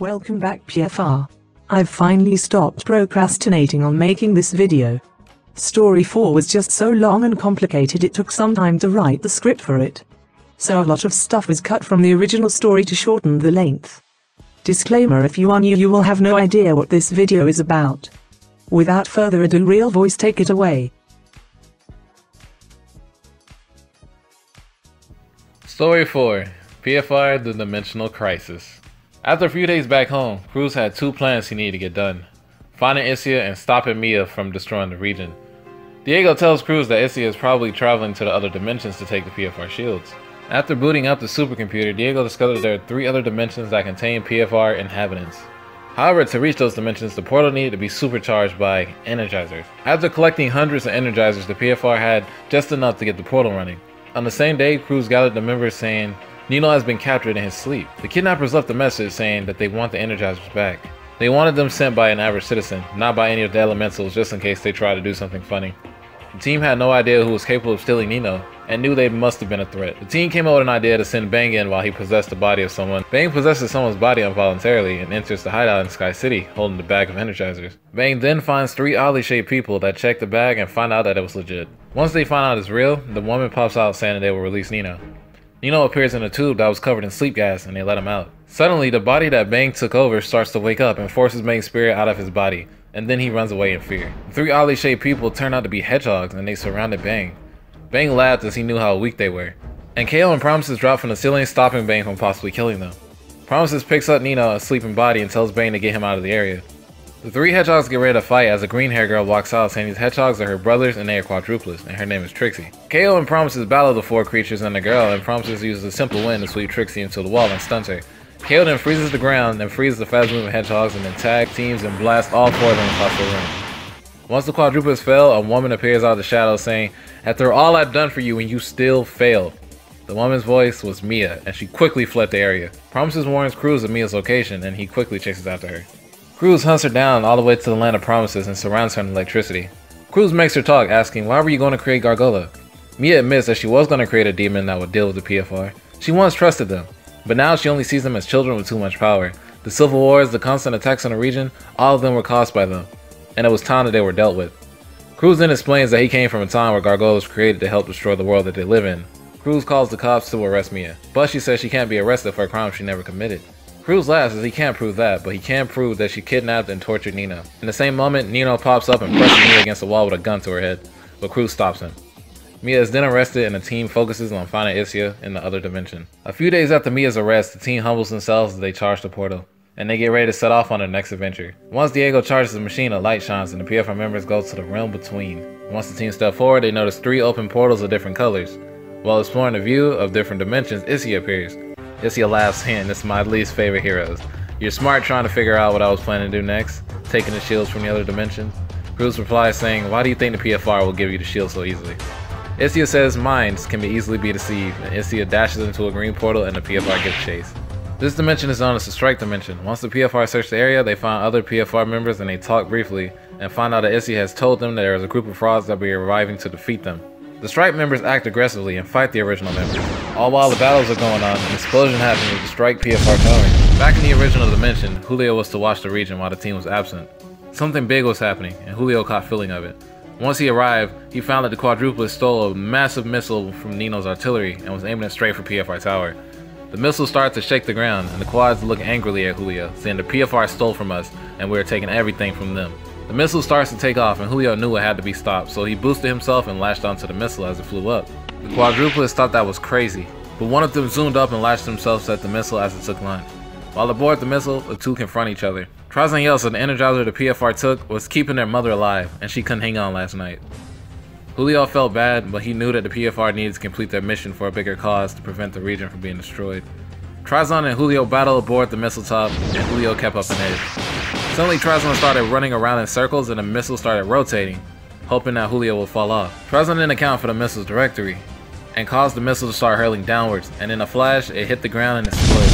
Welcome back PFR. I've finally stopped procrastinating on making this video. Story 4 was just so long and complicated it took some time to write the script for it. So a lot of stuff was cut from the original story to shorten the length. Disclaimer: if you are new you will have no idea what this video is about. Without further ado, Real Voice, take it away. Story 4. PFR The Dimensional Crisis. After a few days back home, Cruz had two plans he needed to get done: finding Isia and stopping Mia from destroying the region. Diego tells Cruz that Isia is probably traveling to the other dimensions to take the PFR shields. After booting up the supercomputer, Diego discovers there are 3 other dimensions that contain PFR inhabitants. However, to reach those dimensions, the portal needed to be supercharged by energizers. After collecting hundreds of energizers, the PFR had just enough to get the portal running. On the same day, Cruz gathered the members saying Nino has been captured in his sleep. The kidnappers left a message saying that they want the energizers back. They wanted them sent by an average citizen, not by any of the elementals, just in case they tried to do something funny. The team had no idea who was capable of stealing Nino, and knew they must have been a threat. The team came up with an idea to send Bang in while he possessed the body of someone. Bang possesses someone's body involuntarily and enters the hideout in Sky City, holding the bag of energizers. Bang then finds 3 oddly shaped people that check the bag and find out that it was legit. Once they find out it's real, the woman pops out saying that they will release Nino. Nino appears in a tube that was covered in sleep gas and they let him out. Suddenly, the body that Bang took over starts to wake up and forces Bang's spirit out of his body, and then he runs away in fear. The 3 oddly shaped people turn out to be hedgehogs and they surrounded Bang. Bang laughed as he knew how weak they were. And KO and Promises drop from the ceiling, stopping Bang from possibly killing them. Promises picks up Nino, a sleeping body, and tells Bang to get him out of the area. The 3 hedgehogs get ready to fight as a green hair girl walks out saying these hedgehogs are her brothers and they are quadruplets, and her name is Trixie. KO and Promises battle the 4 creatures and the girl, and Promises uses a simple wind to sweep Trixie into the wall and stuns her. KO then freezes the ground and freezes the fast moving hedgehogs and then tag teams and blast all 4 of them across the room. Once the quadruplets fail, a woman appears out of the shadows saying, "After all I've done for you and you still failed." The woman's voice was Mia, and she quickly fled the area. Promises warns Cruz of Mia's location, and he quickly chases after her. Cruz hunts her down all the way to the land of promises and surrounds her in electricity. Cruz makes her talk, asking why were you going to create Gargola? Mia admits that she was going to create a demon that would deal with the PFR. She once trusted them, but now she only sees them as children with too much power. The civil wars, the constant attacks on the region, all of them were caused by them, and it was time that they were dealt with. Cruz then explains that he came from a time where Gargola was created to help destroy the world that they live in. Cruz calls the cops to arrest Mia, but she says she can't be arrested for a crime she never committed. Cruz laughs as he can't prove that, but he can prove that she kidnapped and tortured Nino. In the same moment, Nino pops up and presses Mia against the wall with a gun to her head, but Cruz stops him. Mia is then arrested and the team focuses on finding Isia in the other dimension. A few days after Mia's arrest, the team humbles themselves as they charge the portal, and they get ready to set off on their next adventure. Once Diego charges the machine, a light shines and the PFR members go to the realm between. Once the team step forward, they notice 3 open portals of different colors. While exploring the view of different dimensions, Isia appears. Isia laughs, "This is my least favorite heroes. You're smart trying to figure out what I was planning to do next, taking the shields from the other dimensions." Cruz replies saying, "Why do you think the PFR will give you the shield so easily?" Isia says minds can be easily be deceived, and Isia dashes into a green portal and the PFR gets chased. This dimension is known as the Strike Dimension. Once the PFR search the area, they find other PFR members and they talk briefly, and find out that Isia has told them that there is a group of frauds that will be arriving to defeat them. The Strike members act aggressively and fight the original members. All while the battles are going on, an explosion happens with the Strike PFR tower. Back in the original dimension, Julio was to watch the region while the team was absent. Something big was happening, and Julio caught feeling of it. Once he arrived, he found that the quadruplets stole a massive missile from Nino's artillery and was aiming it straight for PFR tower. The missile started to shake the ground, and the quads look angrily at Julio, saying the PFR stole from us, and we are taking everything from them. The missile starts to take off, and Julio knew it had to be stopped, so he boosted himself and latched onto the missile as it flew up. The quadruplets thought that was crazy, but one of them zoomed up and latched themselves at the missile as it took launch. While aboard the missile, the 2 confront each other. Trizon yells that the energizer the PFR took was keeping their mother alive, and she couldn't hang on last night. Julio felt bad, but he knew that the PFR needed to complete their mission for a bigger cause to prevent the region from being destroyed. Trizon and Julio battle aboard the missile top, and Julio kept up an edge. Suddenly Trizon started running around in circles and the missile started rotating, hoping that Julio would fall off. Trizon didn't account for the missile's trajectory, and caused the missile to start hurling downwards, and in a flash, it hit the ground and exploded.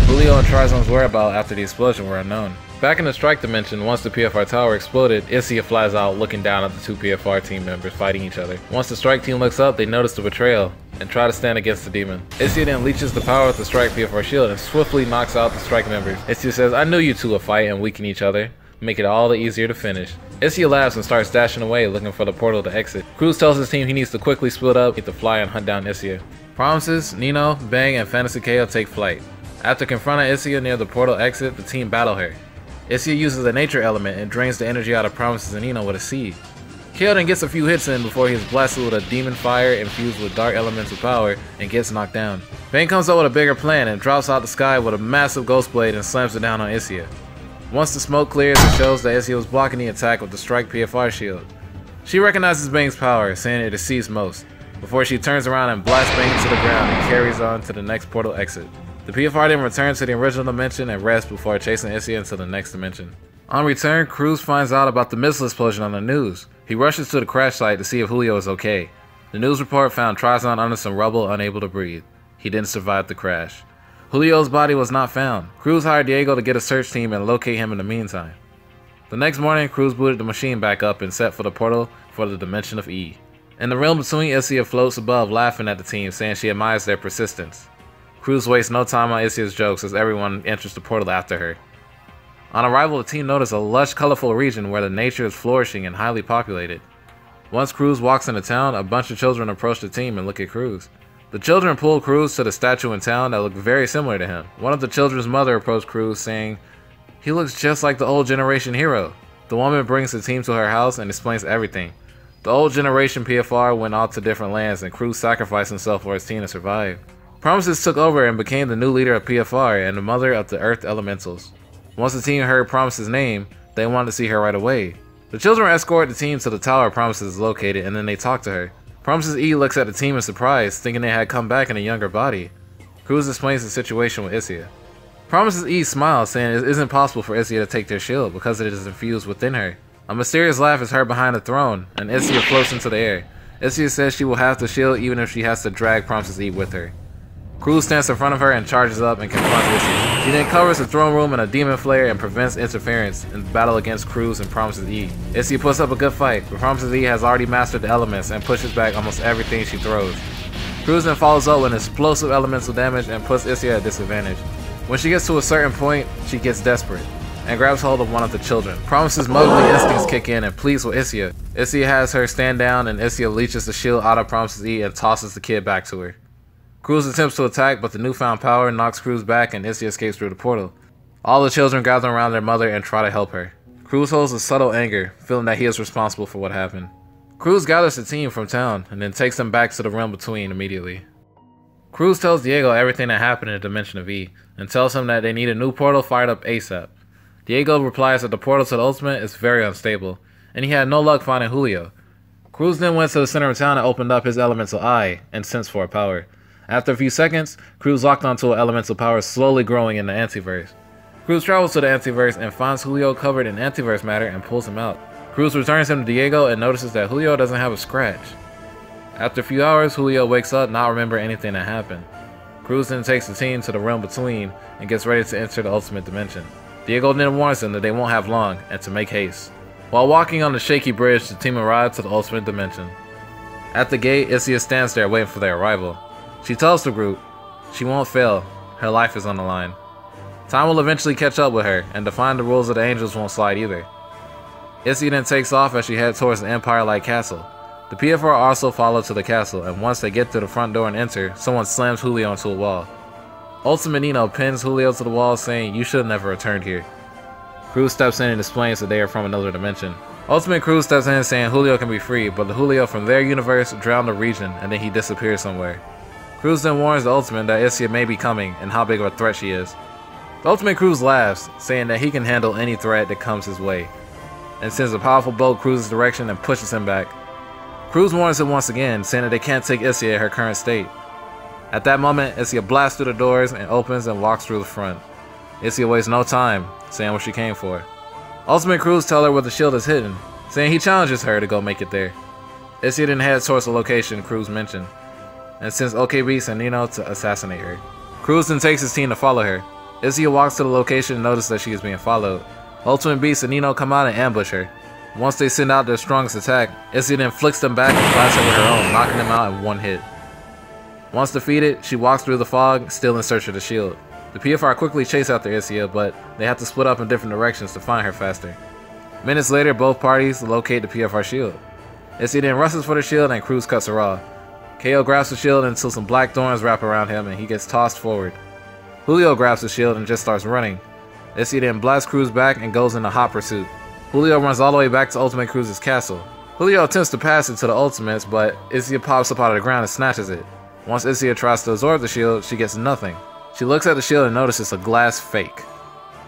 Julio and Trizon's whereabouts after the explosion were unknown. Back in the strike dimension, once the PFR tower exploded, Issia flies out looking down at the two PFR team members fighting each other. Once the strike team looks up, they notice the betrayal and try to stand against the demon. Issia then leeches the power of the strike PFR shield and swiftly knocks out the strike members. Issia says, "I knew you two would fight and weaken each other, make it all the easier to finish." Issia laughs and starts dashing away looking for the portal to exit. Cruz tells his team he needs to quickly split up, get the fly and hunt down Issia. Promises, Nino, Bang, and Fantasy KO take flight. After confronting Issia near the portal exit, the team battle her. Issia uses a nature element and drains the energy out of Promises and Nino with a seed. KO then gets a few hits in before he is blasted with a demon fire infused with dark elemental power and gets knocked down. Bang comes up with a bigger plan and drops out the sky with a massive ghost blade and slams it down on Issia. Once the smoke clears, it shows that Issia was blocking the attack with the strike PFR shield. She recognizes Bang's power, saying it exceeds most, before she turns around and blasts Bang to the ground and carries on to the next portal exit. The PFR then returns to the original dimension and rests before chasing Issia into the next dimension. On return, Cruz finds out about the missile explosion on the news. He rushes to the crash site to see if Julio is okay. The news report found Trizon under some rubble, unable to breathe. He didn't survive the crash. Julio's body was not found. Cruz hired Diego to get a search team and locate him in the meantime. The next morning, Cruz booted the machine back up and set for the portal for the dimension of E. In the realm between, Issia floats above laughing at the team, saying she admires their persistence. Cruz wastes no time on Issia's jokes as everyone enters the portal after her. On arrival, the team notices a lush, colorful region where the nature is flourishing and highly populated. Once Cruz walks into town, a bunch of children approach the team and look at Cruz. The children pull Cruz to the statue in town that looked very similar to him. One of the children's mother approached Cruz saying, "He looks just like the old generation hero." The woman brings the team to her house and explains everything. The old generation PFR went off to different lands and Cruz sacrificed himself for his team to survive. Promises took over and became the new leader of PFR and the mother of the Earth Elementals. Once the team heard Promises' name, they wanted to see her right away. The children escort the team to the tower Promises is located and then they talk to her. Promises E looks at the team in surprise, thinking they had come back in a younger body. Cruz explains the situation with Issia. Promises E smiles, saying it isn't possible for Issia to take their shield because it is infused within her. A mysterious laugh is heard behind the throne, and Issia floats into the air. Issia says she will have the shield even if she has to drag Promises E with her. Cruz stands in front of her and charges up and confronts Issia. She then covers the throne room in a demon flare and prevents interference in the battle against Cruz and Promises E. Issia puts up a good fight, but Promises E has already mastered the elements and pushes back almost everything she throws. Cruz then follows up with explosive elemental damage and puts Issia at disadvantage. When she gets to a certain point, she gets desperate and grabs hold of one of the children. Promises' motherly instincts kick in and pleads with Issia. Issia has her stand down and Issia leeches the shield out of Promises E and tosses the kid back to her. Cruz attempts to attack, but the newfound power knocks Cruz back and Issia escapes through the portal. All the children gather around their mother and try to help her. Cruz holds a subtle anger, feeling that he is responsible for what happened. Cruz gathers the team from town and then takes them back to the realm between immediately. Cruz tells Diego everything that happened in the Dimension of E and tells him that they need a new portal fired up ASAP. Diego replies that the portal to the Ultimate is very unstable, and he had no luck finding Julio. Cruz then went to the center of town and opened up his elemental eye and Sense 4 power. After a few seconds, Cruz locked onto an elemental power slowly growing in the Antiverse. Cruz travels to the Antiverse and finds Julio covered in Antiverse matter and pulls him out. Cruz returns him to Diego and notices that Julio doesn't have a scratch. After a few hours, Julio wakes up not remembering anything that happened. Cruz then takes the team to the realm between and gets ready to enter the Ultimate Dimension. Diego then warns them that they won't have long and to make haste. While walking on the shaky bridge, the team arrives to the Ultimate Dimension. At the gate, Issia stands there waiting for their arrival. She tells the group she won't fail, her life is on the line. Time will eventually catch up with her, and defying the rules of the angels won't slide either. Issia then takes off as she heads towards the Empire-like castle. The PFR also follow to the castle, and once they get to the front door and enter, someone slams Julio into a wall. Ultimate Nino pins Julio to the wall saying, "You should have never returned here." Cruz steps in and explains that they are from another dimension. Ultimate Cruz steps in saying Julio can be free, but the Julio from their universe drowned the region and then he disappears somewhere. Cruz then warns the Ultimate that Issia may be coming and how big of a threat she is. The Ultimate Cruz laughs, saying that he can handle any threat that comes his way, and sends a powerful bolt Cruz's direction and pushes him back. Cruz warns him once again, saying that they can't take Issia in her current state. At that moment, Issia blasts through the doors and opens and walks through the front. Issia wastes no time, saying what she came for. Ultimate Cruz tells her where the shield is hidden, saying he challenges her to go make it there. Issia then heads towards the location Cruz mentioned, and sends OKB and Nino to assassinate her. Cruz then takes his team to follow her. Issia walks to the location and notices that she is being followed. Ultimate Beast and Nino come out and ambush her. Once they send out their strongest attack, Issy then flicks them back and blasts her with her own, knocking them out in one hit. Once defeated, she walks through the fog, still in search of the shield. The PFR quickly chase after Isia, but they have to split up in different directions to find her faster. Minutes later, both parties locate the PFR shield. Isia then rushes for the shield and Cruz cuts her off. KO grabs the shield until some black thorns wrap around him and he gets tossed forward. Julio grabs the shield and just starts running. Isia then blasts Cruz back and goes in a hot pursuit. Julio runs all the way back to Ultimate Cruz's castle. Julio attempts to pass it to the Ultimates, but Isia pops up out of the ground and snatches it. Once Isia tries to absorb the shield, she gets nothing. She looks at the shield and notices a glass fake.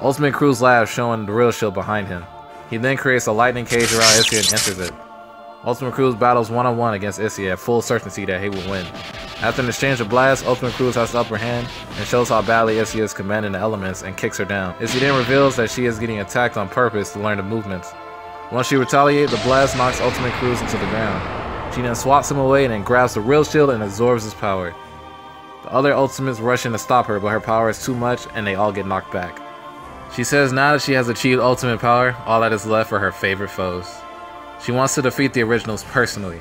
Ultimate Cruz laughs, showing the real shield behind him. He then creates a lightning cage around Isia and enters it. Ultimate Cruz battles one-on-one against Isia at full certainty that he will win. After an exchange of blasts, Ultimate Cruz has the upper hand and shows how badly Isia is commanding the elements and kicks her down. Isia then reveals that she is getting attacked on purpose to learn the movements. Once she retaliates, the blast knocks Ultimate Cruz into the ground. She then swats him away and then grabs the real shield and absorbs his power. The other Ultimates rush in to stop her, but her power is too much and they all get knocked back. She says now that she has achieved ultimate power, all that is left are her favorite foes. She wants to defeat the originals personally.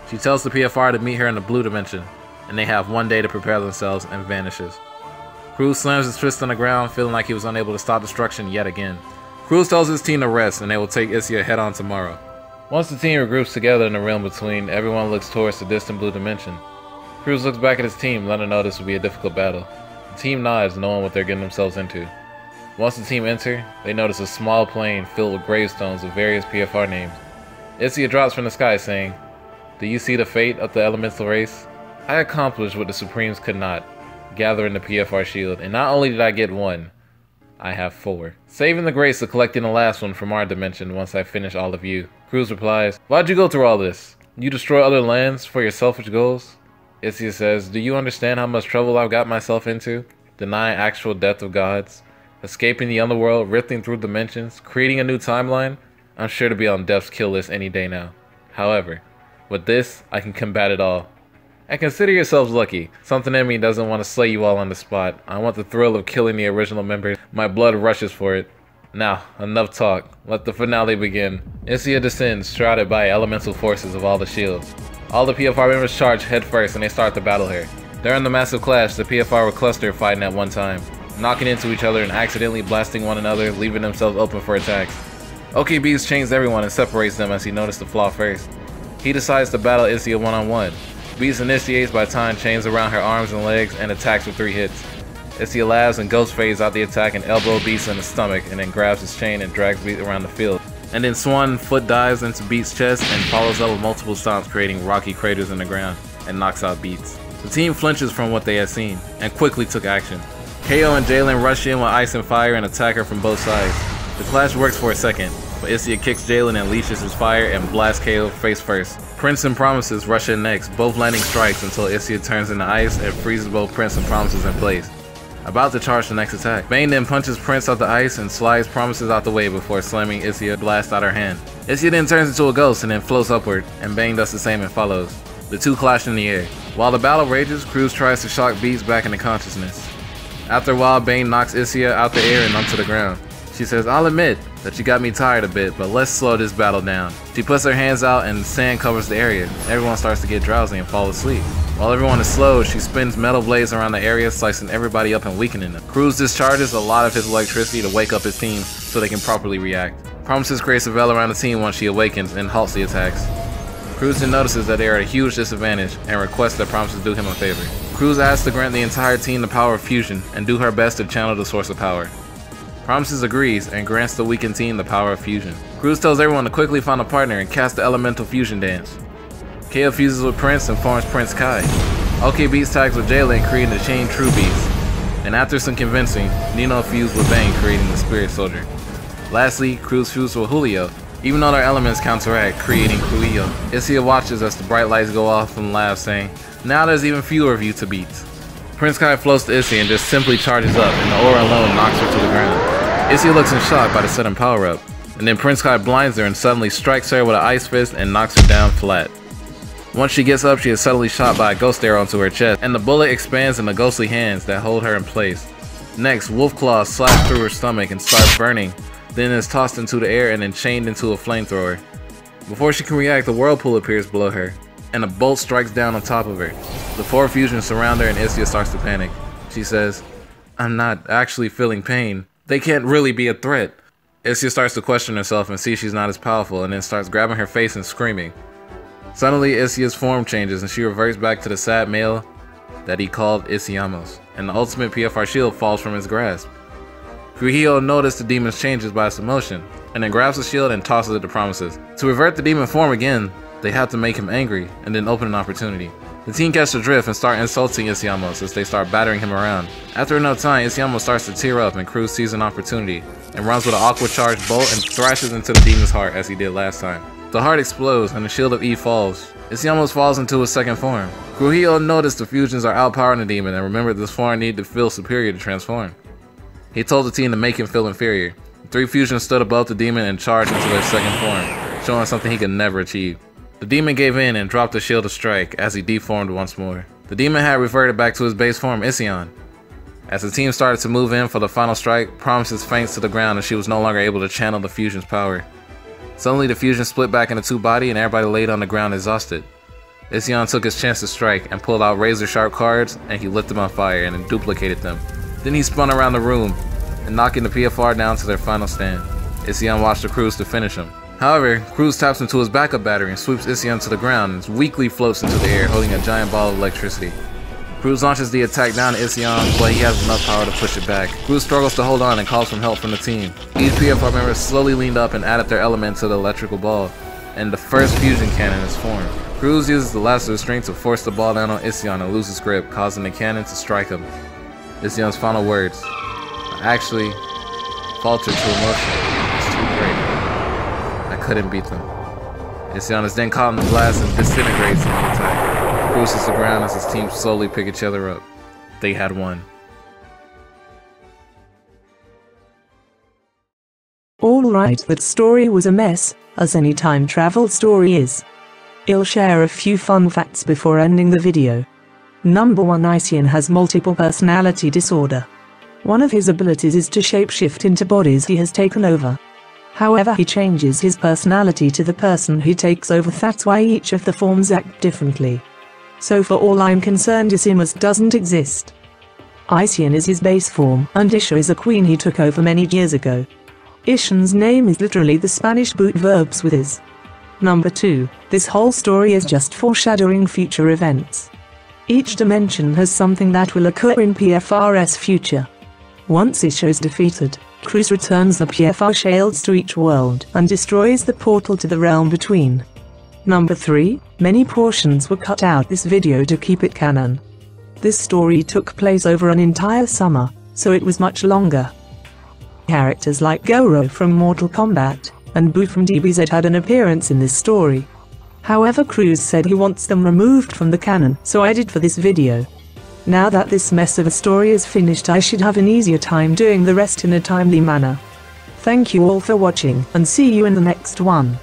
She tells the PFR to meet her in the blue dimension, and they have one day to prepare themselves and vanishes. Cruz slams his fist on the ground, feeling like he was unable to stop destruction yet again. Cruz tells his team to rest, and they will take Isia head on tomorrow. Once the team regroups together in the realm between, everyone looks towards the distant blue dimension. Cruz looks back at his team, letting them know this will be a difficult battle. The team nods, knowing what they're getting themselves into. Once the team enter, they notice a small plain filled with gravestones of various PFR names. Isia drops from the sky saying, "Do you see the fate of the elemental race? I accomplished what the Supremes could not, gathering the PFR shield, and not only did I get one, I have 4. Saving the grace of collecting the last one from our dimension once I finish all of you." Cruz replies, "Why'd you go through all this? You destroy other lands for your selfish goals?" Isia says, "Do you understand how much trouble I've got myself into? Denying actual death of gods, escaping the underworld, rifting through dimensions, creating a new timeline? I'm sure to be on death's kill list any day now. However, with this, I can combat it all. And consider yourselves lucky. Something in me doesn't want to slay you all on the spot. I want the thrill of killing the original members. My blood rushes for it. Now, enough talk. Let the finale begin." Isia descends, shrouded by elemental forces of all the shields. All the PFR members charge head first and they start to battle her. During the massive clash, the PFR were clustered fighting at one time, knocking into each other and accidentally blasting one another, leaving themselves open for attacks. OK Beast chains everyone and separates them as he noticed the flaw first. He decides to battle Isia one-on-one. Beast initiates by tying chains around her arms and legs and attacks with 3 hits. Isia laughs and Ghost fades out the attack and elbow Beast in the stomach and then grabs his chain and drags Beast around the field. And then Swan foot dives into Beast's chest and follows up with multiple stomps, creating rocky craters in the ground and knocks out Beats. The team flinches from what they had seen and quickly took action. KO and Jalen rush in with ice and fire and attack her from both sides. The clash works for a second, but Isia kicks Jalen and leashes his fire and blasts KO face first. Prince and Promises rush in next, both landing strikes until Isia turns into ice and freezes both Prince and Promises in place. About to charge the next attack. Bane then punches Prince out the ice and slides Promises out the way before slamming Isia blast out her hand. Isia then turns into a ghost and then floats upward, and Bane does the same and follows. The two clash in the air. While the battle rages, Cruz tries to shock Beats back into consciousness. After a while, Bane knocks Isia out the air and onto the ground. She says, "I'll admit that you got me tired a bit, but let's slow this battle down." She puts her hands out and sand covers the area. Everyone starts to get drowsy and fall asleep. While everyone is slowed, she spins metal blades around the area, slicing everybody up and weakening them. Cruz discharges a lot of his electricity to wake up his team so they can properly react. Promises creates a veil around the team once she awakens and halts the attacks. Cruz then notices that they are at a huge disadvantage and requests that Promises do him a favor. Cruz asks to grant the entire team the power of fusion and do her best to channel the source of power. Promises agrees and grants the weakened team the power of fusion. Cruz tells everyone to quickly find a partner and cast the elemental fusion dance. KO fuses with Prince and forms Prince Kai. OK Beast tags with Jalen, creating the Chain True Beast. And after some convincing, Nino fused with Bane, creating the Spirit Soldier. Lastly, Cruz fused with Julio, even though their elements counteract, creating Cruillo. Isia watches as the bright lights go off and laughs, saying, "Now there's even fewer of you to beat." Prince Kai floats to Isia and just simply charges up, and the aura alone knocks her to the ground. Isia looks in shock by the sudden power up, and then Prince Kai blinds her and suddenly strikes her with an ice fist and knocks her down flat. Once she gets up, she is suddenly shot by a ghost arrow onto her chest, and the bullet expands in the ghostly hands that hold her in place. Next, wolf claws slash through her stomach and start burning, then is tossed into the air and then chained into a flamethrower. Before she can react, the whirlpool appears below her, and a bolt strikes down on top of her. The 4 fusions surround her and Isia starts to panic. She says, "I'm not actually feeling pain. They can't really be a threat." Isia starts to question herself and sees she's not as powerful, and then starts grabbing her face and screaming. Suddenly, Isia's form changes and she reverts back to the sad male that he called Isiamos, and the ultimate PFR shield falls from his grasp. Kuhio noticed the demon's changes by its emotion, and then grabs the shield and tosses it to Promises. To revert the demon form again, they have to make him angry and then open an opportunity. The team catch the drift and start insulting Isiamos as they start battering him around. After enough time, Isiamos starts to tear up and Cruz sees an opportunity and runs with an aqua charged bolt and thrashes into the demon's heart as he did last time. The heart explodes and the shield of E falls. Isiamos falls into his second form. Kuhio noticed the fusions are outpowering the demon and remembered this form needed to feel superior to transform. He told the team to make him feel inferior. 3 fusions stood above the demon and charged into their second form, showing something he could never achieve. The demon gave in and dropped the shield to strike as he deformed once more. The demon had reverted back to his base form, Ision. As the team started to move in for the final strike, Promises faints to the ground and she was no longer able to channel the fusion's power. Suddenly the fusion split back into 2 bodies and everybody laid on the ground exhausted. Ision took his chance to strike and pulled out razor sharp cards and he lit them on fire and then duplicated them. Then he spun around the room and knocking the PFR down to their final stand. Ision watched the Cruz to finish him. However, Cruz taps into his backup battery and sweeps Ision to the ground and weakly floats into the air holding a giant ball of electricity. Cruz launches the attack down to Ision, but he has enough power to push it back. Cruz struggles to hold on and calls for help from the team. Each PFR member slowly leaned up and added their element to the electrical ball, and the first fusion cannon is formed. Cruz uses the last of his strength to force the ball down on Ision and loses grip, causing the cannon to strike him. Ision's final words: "I actually faltered to emotion. It's too great. I couldn't beat them." Ision is then caught in the blast and disintegrates in the attack. Cruz hits the ground as his team slowly pick each other up. They had won. Alright, that story was a mess, as any time travel story is. I'll share a few fun facts before ending the video. Number 1, Ision has multiple personality disorder. One of his abilities is to shapeshift into bodies he has taken over. However, he changes his personality to the person he takes over. That's why each of the forms act differently. So for all I'm concerned, Isimus doesn't exist. Ision is his base form, and Isha is a queen he took over many years ago. Ishan's name is literally the Spanish boot verbs with is. Number 2, this whole story is just foreshadowing future events. Each dimension has something that will occur in PFR's future. Once Isha is defeated, Cruz returns the PFR shields to each world and destroys the portal to the realm between. Number 3, many portions were cut out this video to keep it canon. This story took place over an entire summer, so it was much longer. Characters like Goro from Mortal Kombat and Boo from DBZ had an appearance in this story. However, Cruz said he wants them removed from the canon, so I did for this video. Now that this mess of a story is finished, I should have an easier time doing the rest in a timely manner. Thank you all for watching, and see you in the next one.